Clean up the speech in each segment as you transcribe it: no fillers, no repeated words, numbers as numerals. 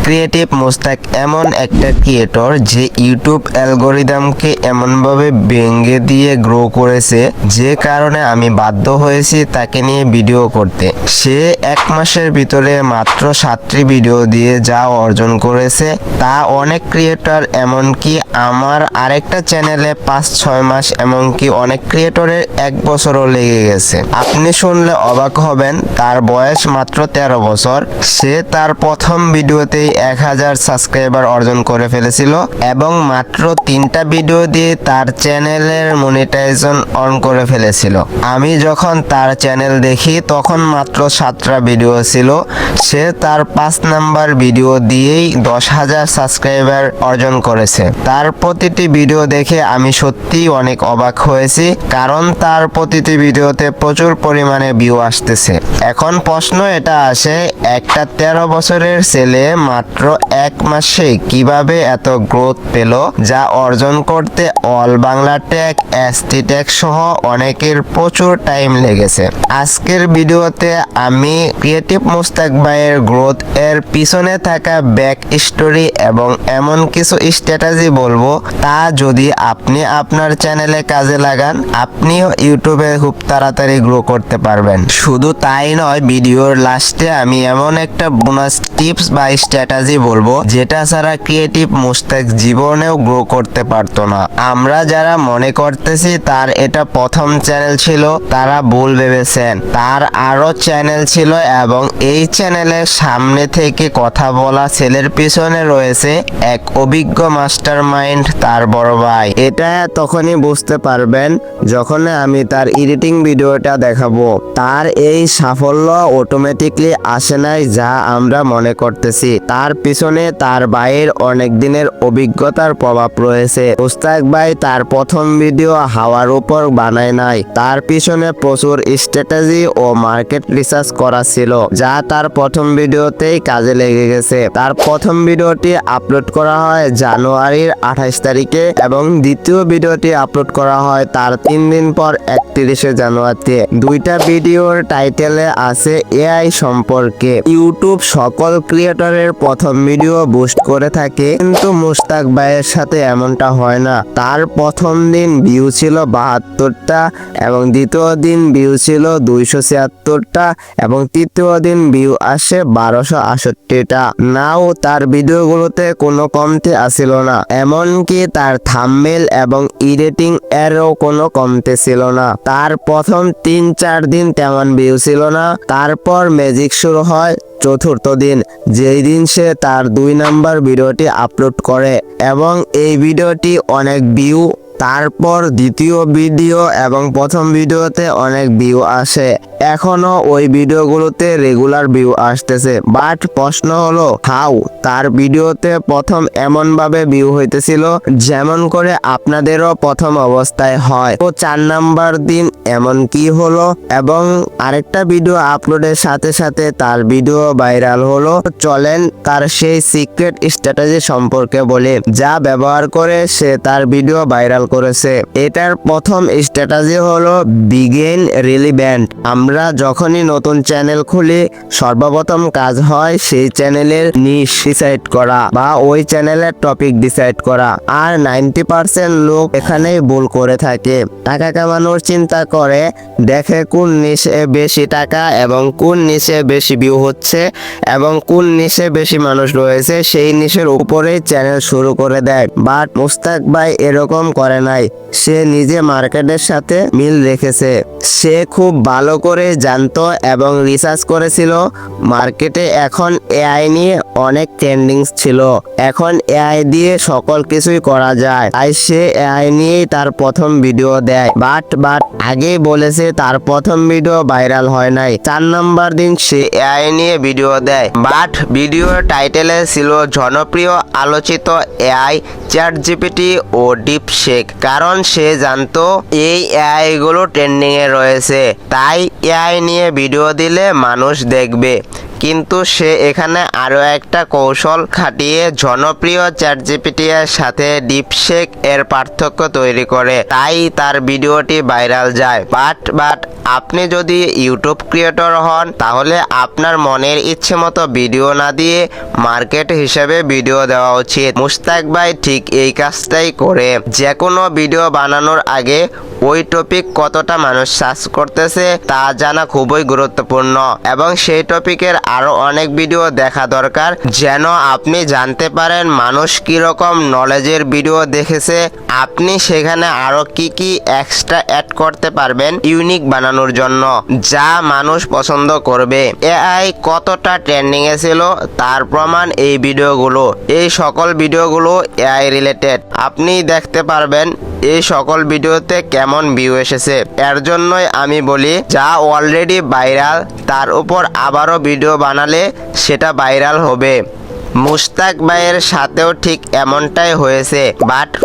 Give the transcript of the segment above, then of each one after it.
Creative Mostak এমন একটা creator যে ইউটিউব অ্যালগোরিদমকে এমনভাবে ভেঙে দিয়ে গ্রো করেছে, যে কারণে আমি বাধ্য হয়েছি তাকে নিয়ে ভিডিও করতে। সে এক মাসের ভিতরে মাত্র 7টি ভিডিও দিয়ে যা অর্জন করেছে তা অনেক ক্রিয়েটর, এমনকি আমার আরেকটা চ্যানেলে 5-6 মাস, এমনকি অনেক ক্রিয়েটরের 1 বছরও লেগে গেছে। আপনি শুনলে অবাক হবেন, তার বয়স মাত্র 13 বছর। সে তার প্রথম ভিডিওতেই 1000 সাবস্ক্রাইবার অর্জন করে ফেলেছিল এবং মাত্র 3টা ভিডিও দিয়ে তার চ্যানেলের মনিটাইজেশন অন করে ফেলেছিল। আমি যখন তার চ্যানেল দেখি তখন মাত্র 7টা ভিডিও ছিল। সে তার 5 নাম্বার ভিডিও দিয়েই 10,000 সাবস্ক্রাইবার অর্জন করেছে। তার প্রতিটি ভিডিও দেখে আমি সত্যিই অনেক অবাক হয়েছি, কারণ তার প্রতিটি ভিডিওতে প্রচুর পরিমাণে ভিউ আসতেছে। এখন প্রশ্ন এটা আসে, একটা 13 বছরের ছেলে মাত্র 1 মাসে কিভাবে এত গ্রোথ পেল, যা অর্জন করতে all Bangla tag, ST tag সহ অনেকের প্রচুর টাইম লেগেছে। আজকের ভিডিওতে আমি ক্রিয়েটিভ মোস্তাক ভাইয়ের গ্রোথ এর পিছনে থাকা ব্যাক স্টোরি এবং এমন কিছু স্ট্র্যাটেজি বলবো, তা যদি আপনি আপনার চ্যানেলে কাজে লাগান, আপনিও ইউটিউবে খুব তাড়াতাড়ি গ্রো করতে পারবেন। শুধু তাই নয়, ভিডিওর লাস্টে আমি এমন একটা বোনাস টিপস বা স্ট্র্যাটেজি বলবো যেটা ছাড়া ক্রিয়েটিভ মোস্তাক জীবনেও গ্রো করতে পারতো না। আমরা যারা মনে করতেছি তার এটা প্রথম চ্যানেল ছিল, তারা ভুল ভেবেছেন। তার আরো চ্যানেল ছিল এবং এই চ্যানেলের সামনে থেকে কথা বলা ছেলের পিছনে রয়েছে এক অভিজ্ঞ মাস্টার মাইন্ড, তার বড় ভাই। এটা তখনই বুঝতে পারবেন যখন আমি তার এডিটিং ভিডিওটা দেখাবো। তার এই সাফল্য অটোমেটিকলি আসে নাই যা আমরা মনে করতেছি, তার পিছনে তার ভাইয়ের অনেক দিনের অভিজ্ঞতার প্রভাব রয়েছে। মোস্তাক ভাই তার প্রথম ভিডিও হাওয়ার উপর বানায় নাই, তার পিছনে প্রচুর স্ট্র্যাটেজি ও মার্কেট রিসার্চ করা ছিল, যা তার প্রথম ভিডিওতেই কাজে লেগে গেছে। তার প্রথম ভিডিওটি আপলোড করা হয় জানুয়ারির 28 তারিখে এবং দ্বিতীয় ভিডিওটি আপলোড করা হয় তার 3 দিন পর 31শে জানুয়ারিতে। দুইটা ভিডিওর টাইটেলে আছে এআই সম্পর্কে। ইউটিউব সকল ক্রিয়েটরের প্রথম ভিডিও বুস্ট করে থাকে, কিন্তু মোস্তাক ভাইয়ের সাথে এমনটা হয় না। তার প্রথম দিন ভিউ ছিল 72টা এবং দ্বিতীয় দিন ভিউ ছিল 276টা এবং তৃতীয় দিন ভিউ আসে 1268টা। নাও তার ভিডিওগুলোতে কোনো কমতি আসিল না, এমনকি তার থাম্বনেল এবং এডিটিং এরও কোনো কমতি ছিল না। তার প্রথম 3-4 দিন তেমন ভিউ ছিল না, তারপর ম্যাজিক শুরু হয় চতুর্থ দিন, যেই দিন সে তার 2 নাম্বার ভিডিওটি আপলোড করে এবং এই ভিডিওটি অনেক ভিউ। তারপর দ্বিতীয় ভিডিও এবং প্রথম ভিডিওতে অনেক ভিউ আসে, এখনো ওই ভিডিওগুলোতে রেগুলার ভিউ আসতেছে। বাট প্রশ্ন হলো হাউ? তার ভিডিওতে প্রথম এমন ভাবে ভিউ হইতেছিল যেমন করে আপনাদেরও প্রথম অবস্থায় হয়। তো 4 নাম্বার দিন এমন কি হলো এবং আরেকটা ভিডিও আপলোডের সাথে সাথে তার ভিডিও ভাইরাল হলো। চলেন তার সেই সিক্রেট স্ট্র্যাটেজি সম্পর্কে বলি, যা ব্যবহার করে সে তার ভিডিও ভাইরাল করেছে। এটার প্রথম স্ট্র্যাটেজি হলো বিগিন রিলেভেন্ট। আমরা যখনই নতুন চ্যানেল খুলি, সর্বপ্রথম কাজ হয় সেই চ্যানেলের নিশ ডিসাইড করা বা ওই চ্যানেলের টপিক ডিসাইড করা। আর 90% লোক এখানেই ভুল করে থাকে। টাকা কামানোর চিন্তা করে, দেখে কোন নিশে বেশি টাকা এবং কোন নিশে বেশি ভিউ হচ্ছে এবং কোন নিশে বেশি মানুষ রয়েছে, সেই নিশের উপরেই চ্যানেল শুরু করে দেয়। বাট মোস্তাক ভাই এরকম করে নাই, সে নিজে মার্কেটের সাথে মিল রেখেছে। সে খুব ভালো করে জানতো এবং রিসার্চ করেছিল। মার্কেটে এখন এআই নিয়ে অনেক ট্রেন্ডিং ছিল, এখন এআই দিয়ে সকল কিছুই করা যায়, তাই সে এআই নিয়েই তার প্রথম ভিডিও দেয়। বাট আগেই বলেছে তার প্রথম ভিডিও ভাইরাল হয় নাই। 4 নাম্বার দিন সে এআই নিয়ে ভিডিও দেয়, বাট ভিডিওর টাইটেলে ছিল জনপ্রিয় আলোচিত এআই, চ্যাট জিপিটি ও ডিপশেক। কারণ সে জানতো এই এআই গুলো ট্রেন্ডিং এ রয়েছে, তাই এআই নিয়ে ভিডিও দিলে মানুষ দেখবে। কিন্তু সে এখানে আরো একটা কৌশল খাটিয়ে জনপ্রিয় চ্যাটজিপিটি এর সাথে ডিপশেক এর পার্থক্য তৈরি করে, তাই তার ভিডিওটি ভাইরাল যায়। বাট আপনি যদি ইউটিউব ক্রিয়েটর হন তাহলে আপনার মনের ইচ্ছে মতো ভিডিও না দিয়ে মার্কেট হিসেবে ভিডিও দেওয়া উচিত। মুস্তাক ভাই ঠিক এই কাজটাই করে। যে কোনো ভিডিও বানানোর আগে ওই টপিক কতটা মানুষ সার্চ করতেছে তা জানা খুবই গুরুত্বপূর্ণ এবং সেই টপিকের আরো অনেক ভিডিও দেখা দরকার, যেন আপনি জানতে পারেন মানুষ কিরকম নলেজের ভিডিও দেখেছে। আপনি সেখানে আরো কি এক্সট্রা অ্যাড করতে পারবেন ইউনিক বানানোর জন্য, যা মানুষ পছন্দ করবে। এআই কতটা ট্রেন্ডিং এ ছিল তার প্রমাণ এই ভিডিওগুলো। এই সকল ভিডিওগুলো এআই রিলেটেড। আপনি দেখতে পারবেন এই সকল ভিডিওতে কেমন ভিউ এসেছে। এর জন্যই আমি বলি, যা অলরেডি ভাইরাল তার উপর আবারও ভিডিও বানালে সেটা ভাইরাল হবে। মুস্তাক ভাইয়ের সাথেও ঠিক এমনটাই হয়েছে।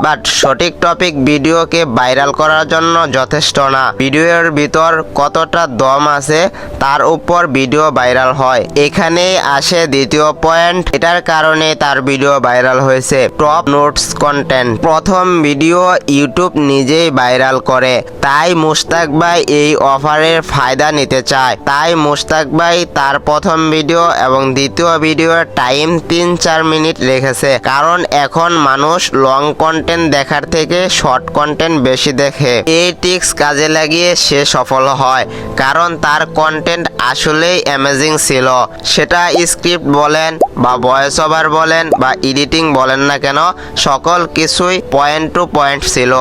বাট সঠিক টপিক ভিডিওকে ভাইরাল করার জন্য যথেষ্ট না। ভিডিওর ভিতর কতটা দম আছে তার উপর ভিডিও ভাইরাল হয়। এখানেই আসে দ্বিতীয় পয়েন্ট, এটার কারণে তার ভিডিও ভাইরাল হয়েছে। Top notes content. প্রথম ভিডিও ইউটিউব নিজেই ভাইরাল করে, তাই মুস্তাক ভাই এই অফারের ফায়দা নিতে চায়। তাই মুস্তাক ভাই তার প্রথম ভিডিও এবং দ্বিতীয় ভিডিওর টাইম 3-4 মিনিট রেখেছে, কারণ এখন মানুষ লং কন্টেন্ট দেখার থেকে শর্ট কন্টেন্ট বেশি দেখে। এই টিক্স কাজে লাগিয়ে সে সফল হয়, কারণ তার কন্টেন্ট আসলেই অ্যামেজিং ছিল। সেটা স্ক্রিপ্ট বলেন বা ভয়েস ওভার বলেন বা এডিটিং বলেন না কেন, সকল কিছুই পয়েন্ট টু পয়েন্ট ছিল।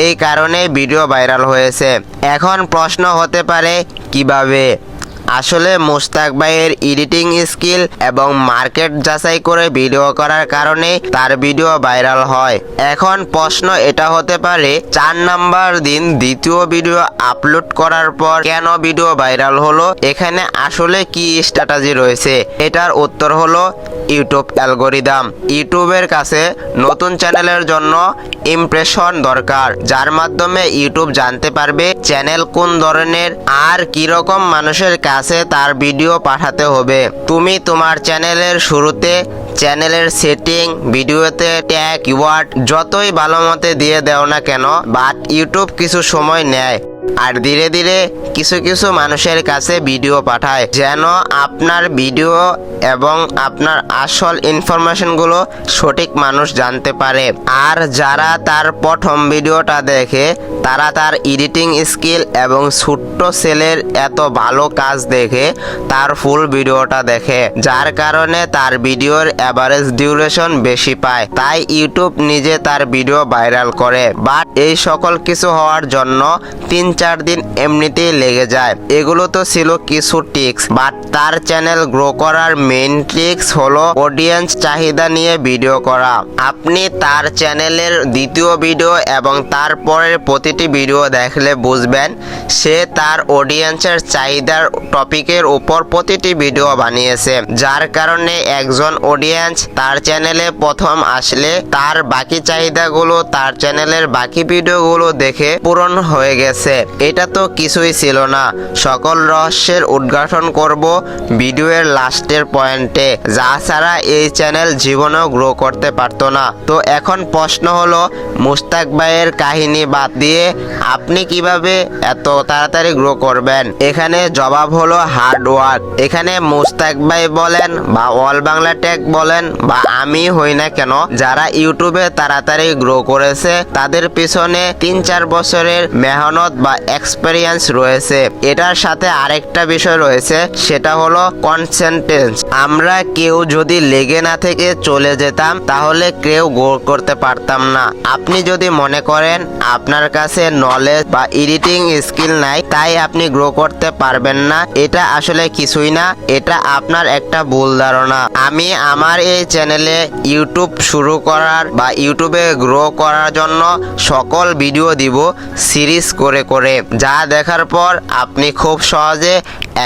এই কারণে ভিডিও ভাইরাল হয়েছে। এখন প্রশ্ন হতে পারে কিভাবে? আসলে মুস্তাক ভাইয়ের এডিটিং স্কিল এবং মার্কেট যাচাই করে ভিডিও করার কারণে তার ভিডিও ভাইরাল হয়। এখন প্রশ্ন এটা হতে পারে, 4 নাম্বার দিন দ্বিতীয় ভিডিও আপলোড করার পর কেন ভিডিও ভাইরাল হলো? এখানে আসলে কি স্ট্র্যাটেজি রয়েছে? এটার উত্তর হলো ইউটিউব অ্যালগোরিদম। ইউটিউবের কাছে নতুন চ্যানেলের জন্য ইমপ্রেশন দরকার, যার মাধ্যমে ইউটিউব জানতে পারবে চ্যানেল কোন ধরনের আর কিরকম মানুষের কাছে তার ভিডিও পাঠাতে হবে। তুমি তোমার চ্যানেলের শুরুতে চ্যানেলের সেটিং, ভিডিওতে ট্যাগ, কিওয়ার্ড যতই ভালো মতে দিয়ে দাও না কেন, বাট ইউটিউব কিছু সময় নেয় আর ধীরে ধীরে কিছু মানুষের কাছে ভিডিও পাঠায়, যেন আপনার ভিডিও এবং আপনার আসল ইনফরমেশনগুলো সঠিক মানুষ জানতে পারে। আর যারা তার প্রথম ভিডিওটা দেখে তারা তার এডিটিং স্কিল এবং ছোট্ট সেলের এত ভালো কাজ দেখে তার ফুল ভিডিওটা দেখে, যার কারণে তার ভিডিওর অ্যাভারেজ ডিউরেশন বেশি পায়। তাই ইউটিউব নিজে তার ভিডিও ভাইরাল করে। বাট এই সকল কিছু হওয়ার জন্য 3-4 দিন এমনিতেই লেগে যায়। এগুলো তো ছিল কিছু টিক্স, বাট তার চ্যানেল গ্রো করার মেইন ট্রিক্স হলো অডিয়েন্স চাহিদা নিয়ে ভিডিও করা। আপনি তার চ্যানেলের দ্বিতীয় ভিডিও এবং তারপরের প্রতিটি ভিডিও দেখলে বুঝবেন সে তার অডিয়েন্সের চাহিদার টপিকের উপর প্রতিটি ভিডিও বানিয়েছে, যার কারণে একজন অডিয়েন্স তার চ্যানেলে প্রথম আসলে তার বাকি চাহিদাগুলো তার চ্যানেলের বাকি ভিডিওগুলো দেখে পূরণ হয়ে গেছে। এটা তো কিছুই ছিল না। সকল রহস্যের উদ্ঘাটন করব ভিডিওর লাস্টের পয়েন্টে, যা ছাড়া এই চ্যানেল জীবনেও গ্রো করতে পারতো না। তো এখন প্রশ্ন হলো, মুস্তাক ভাইয়ের কাহিনী বাদ দিয়ে আপনি কিভাবে এত তাড়াতাড়ি গ্রো করবেন? এখানে জবাব হলো হার্ড ওয়ার্ক। এখানে মুস্তাক ভাই বলেন বা অল বাংলা টেক বলেন বা আমি হই না কেন, যারা ইউটিউবে তাড়াতাড়ি গ্রো করেছে তাদের পিছনে 3-4 বছরের মেহনত বা এক্সপেরিয়েন্স রয়েছে। এটার সাথে আরেকটা বিষয় রয়েছে, সেটা হলো কনসিস্টেন্স। আমরা কেউ যদি লেগে না থেকে চলে যেতাম তাহলে কেউ গ্রো করতে পারতাম না। আপনি যদি মনে করেন আপনার কাছে নলেজ বা এডিটিং স্কিল নাই তাই আপনি গ্রো করতে পারবেন না, এটা আসলে কিছুই না। এটা আপনার একটা ভুল ধারণা। আমি আমার এই চ্যানেলে ইউটিউব শুরু করার বা ইউটিউবে গ্রো করার জন্য সকল ভিডিও দিব সিরিজ করে। করে, যা দেখার পর আপনি খুব সহজে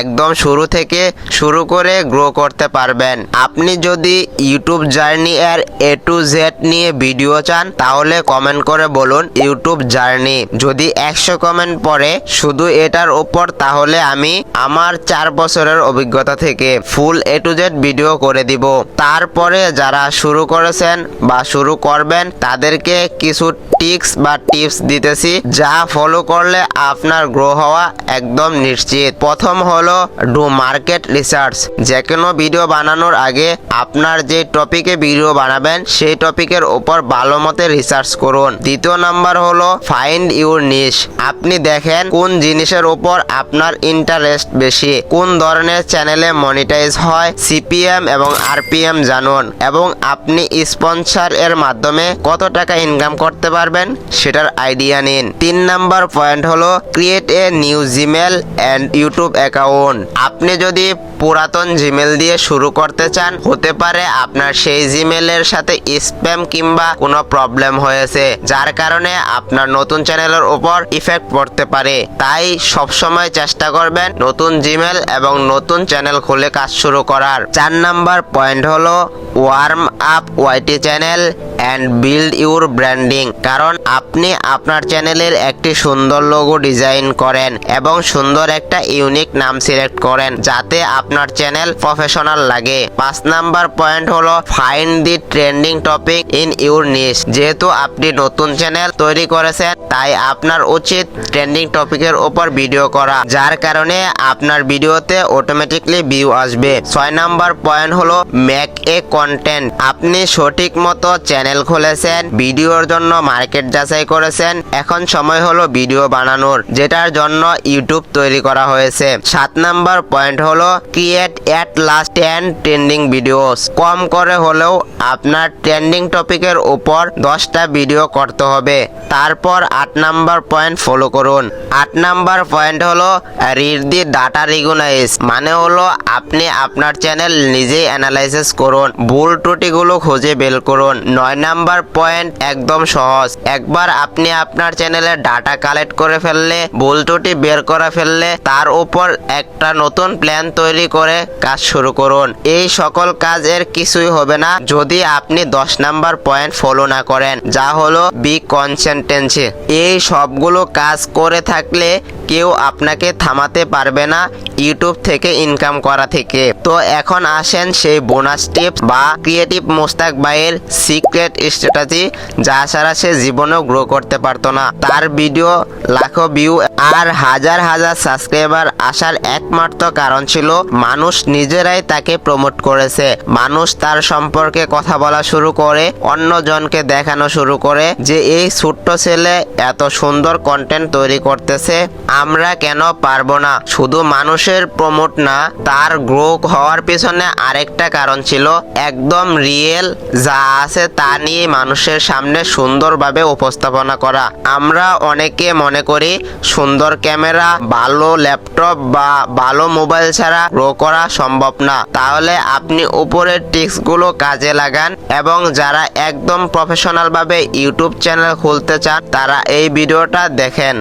একদম শুরু থেকে শুরু করে গ্রো করতে পারবেন। আপনি যদি ইউটিউব জার্নি এর A to Z নিয়ে ভিডিও চান তাহলে কমেন্ট করে বলুন ইউটিউব জার্নি। যদি 100 কমেন্ট পড়ে শুধু এটার উপর তাহলে আমি আমার 4 বছরের অভিজ্ঞতা থেকে ফুল A to Z ভিডিও করে দিব। তারপরে যারা শুরু করেছেন বা শুরু করবেন তাদেরকে কিছু টিপস বা টিপস দিতেছি, যা ফলো করলে আপনার গ্রো হওয়া একদম নিশ্চিত। প্রথম হলো ডু মার্কেট রিসার্চ। যে কোনো ভিডিও বানানোর আগে আপনার যে টপিকে ভিডিও বানাবেন সেই টপিকের উপর ভালো মতে রিসার্চ করুন। দ্বিতীয় নাম্বার হলো ফাইন্ড ইউর নিশ। আপনি দেখেন কোন জিনিসের উপর আপনার ইন্টারেস্ট বেশি, কোন ধরনের চ্যানেলে মনিটাইজ হয়, CPM এবং RPM জানুন এবং আপনি স্পন্সর এর মাধ্যমে কত টাকা ইনকাম করতে পারবেন সেটার আইডিয়া নিন। 3 নাম্বার পয়েন্ট হলো create a new Gmail and YouTube account. আপনি যদি পুরাতন জিমেল দিয়ে শুরু করতে চান, হতে পারে আপনার সেই জিমেলের সাথে স্প্যাম কিংবা কোনো প্রবলেম হয়েছে যার কারণে আপনার নতুন চ্যানেলের উপর ইফেক্ট পড়তে পারে। তাই সবসময় চেষ্টা করবেন নতুন জিমেল এবং নতুন চ্যানেল খুলে কাজ শুরু করার। 4 নাম্বার পয়েন্ট হলো warm up YT channel and build your branding. কারণ আপনি আপনার চ্যানেলের একটি সুন্দর লোগো ডিজাইন করেন এবং সুন্দর একটা ইউনিক নাম সিলেক্ট করেন যাতে আপনার চ্যানেল প্রফেশনাল লাগে। 5 নাম্বার পয়েন্ট হলো find the trending topic in your niche. যেহেতু আপনি নতুন চ্যানেল তৈরি করেছেন তাই আপনার উচিত ট্রেন্ডিং টপিকের উপর ভিডিও করা, যার কারণে আপনার ভিডিওতে অটোমেটিকলি ভিউ আসবে। 6 নাম্বার পয়েন্ট হলো মেক এ কন্টেন্ট। আপনি সঠিক মতো চ্যানেল খুলেছেন, ভিডিওর জন্য মার্কেট যাচাই করেছেন, এখন সময় হলো ভিডিও বানানোর, যেটার জন্য ইউটিউব তৈরি করা হয়েছে। 7 নাম্বার পয়েন্ট হলো create at last 10 trending videos. কম করে হলেও আপনার ট্রেন্ডিং টপিকের উপর 10টা ভিডিও করতে হবে। তারপর 8 নাম্বার পয়েন্ট ফলো করুন। 8 নাম্বার পয়েন্ট হলো রিড দি ডাটা রিকগনাইজ। মানে হলো আপনি আপনার চ্যানেল নিজেই অ্যানালাইসিস করুন, ভুল ত্রুটিগুলো খুঁজে বের করুন। 9 নাম্বার পয়েন্ট একদম সহজ। একবার আপনি আপনার চ্যানেলের ডাটা কালেক্ট করে ফেললে, ভুল ত্রুটি বের করে ফেললে তার উপর একটা নতুন প্ল্যান তৈরি করে কাজ শুরু করুন। এই সকল কাজের কিছুই হবে না যদি আপনি 10 নাম্বার পয়েন্ট ফলো না করেন, যা হলো বি কনসিস্টেন্সি। এই সবগুলো কাজ করে থাকলে কেউ আপনাকে থামাতে পারবে না ইউটিউব থেকে ইনকাম করা থেকে। তো এখন আসেন সেই বোনাস টিপস বা ক্রিয়েটিভ মোস্তাক ভাইয়ের সিক্রেট স্ট্র্যাটেজি, যা ছাড়া সে জীবনেও গ্রো করতে পারতো না। তার ভিডিও লাখো ভিউ আর হাজার হাজার সাবস্ক্রাইবার আসার একমাত্র কারণ ছিল মানুষ নিজেরাই তাকে প্রমোট করেছে। মানুষ তার সম্পর্কে কথা বলা শুরু করে, অন্যজনকে দেখানো শুরু করে যে এই ছোট্ট ছেলে এত সুন্দর কন্টেন্ট তৈরি করতেছে, আমরা কেন পারবো না। শুধু মানুষের প্রমোট না, তার গ্রো হওয়ার পিছনে আরেকটা কারণ ছিল একদম রিয়েল, যা আছে তা নিয়ে মানুষের সামনে সুন্দরভাবে উপস্থাপনা করা। আমরা অনেকে মনে করি সুন্দর ক্যামেরা, ভালো ল্যাপটপ বা ভালো মোবাইল ছাড়া গ্রো করা সম্ভব না। তাহলে আপনি উপরের টিপসগুলো কাজে লাগান এবং যারা একদম প্রফেশনাল ভাবে ইউটিউব চ্যানেল খুলতে চান তারা এই ভিডিওটা দেখেন।